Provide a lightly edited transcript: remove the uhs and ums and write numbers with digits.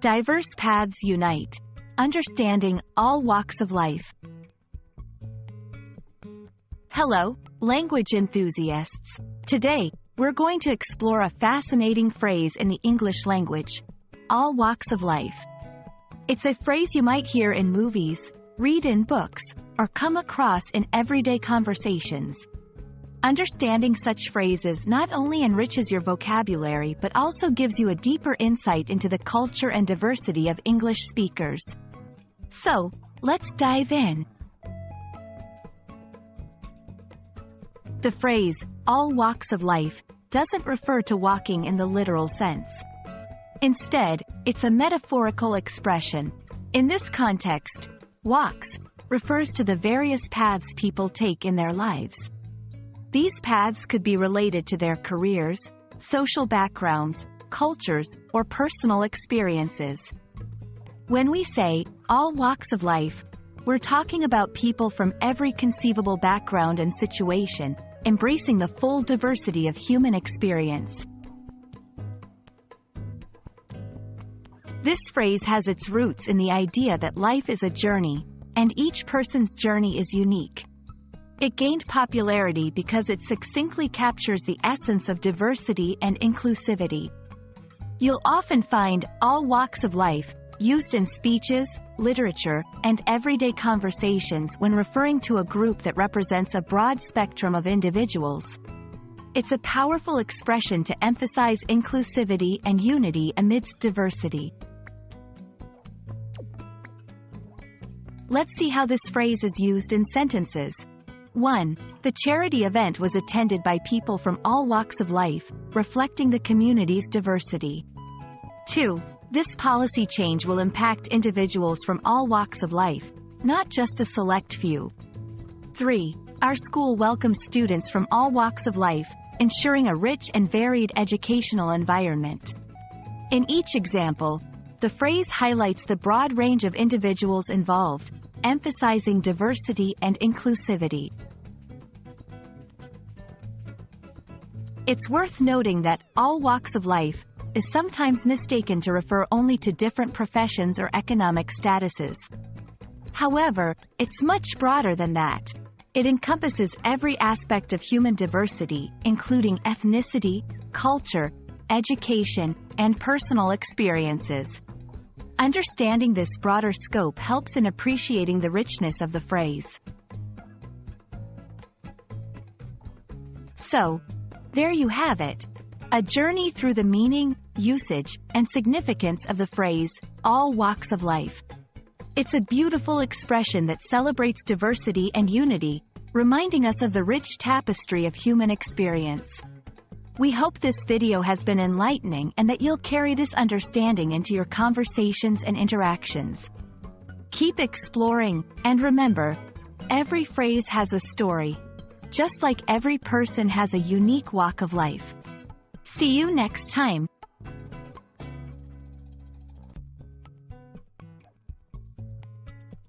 Diverse paths unite. Understanding all walks of life. Hello, language enthusiasts. Today, we're going to explore a fascinating phrase in the English language: all walks of life. It's a phrase you might hear in movies, read in books, or come across in everyday conversations. Understanding such phrases not only enriches your vocabulary but also gives you a deeper insight into the culture and diversity of English speakers. So, let's dive in. The phrase, all walks of life, doesn't refer to walking in the literal sense. Instead, it's a metaphorical expression. In this context, walks refers to the various paths people take in their lives. These paths could be related to their careers, social backgrounds, cultures, or personal experiences. When we say, all walks of life, we're talking about people from every conceivable background and situation, embracing the full diversity of human experience. This phrase has its roots in the idea that life is a journey, and each person's journey is unique. It gained popularity because it succinctly captures the essence of diversity and inclusivity. You'll often find all walks of life used in speeches, literature, and everyday conversations when referring to a group that represents a broad spectrum of individuals. It's a powerful expression to emphasize inclusivity and unity amidst diversity. Let's see how this phrase is used in sentences. 1. The charity event was attended by people from all walks of life, reflecting the community's diversity. 2. This policy change will impact individuals from all walks of life, not just a select few. 3. Our school welcomes students from all walks of life, ensuring a rich and varied educational environment. In each example, the phrase highlights the broad range of individuals involved, emphasizing diversity and inclusivity. It's worth noting that all walks of life is sometimes mistaken to refer only to different professions or economic statuses. However, it's much broader than that. It encompasses every aspect of human diversity, including ethnicity, culture, education, and personal experiences. Understanding this broader scope helps in appreciating the richness of the phrase. So, there you have it. A journey through the meaning, usage, and significance of the phrase, all walks of life. It's a beautiful expression that celebrates diversity and unity, reminding us of the rich tapestry of human experience. We hope this video has been enlightening and that you'll carry this understanding into your conversations and interactions. Keep exploring, and remember, every phrase has a story, just like every person has a unique walk of life. See you next time.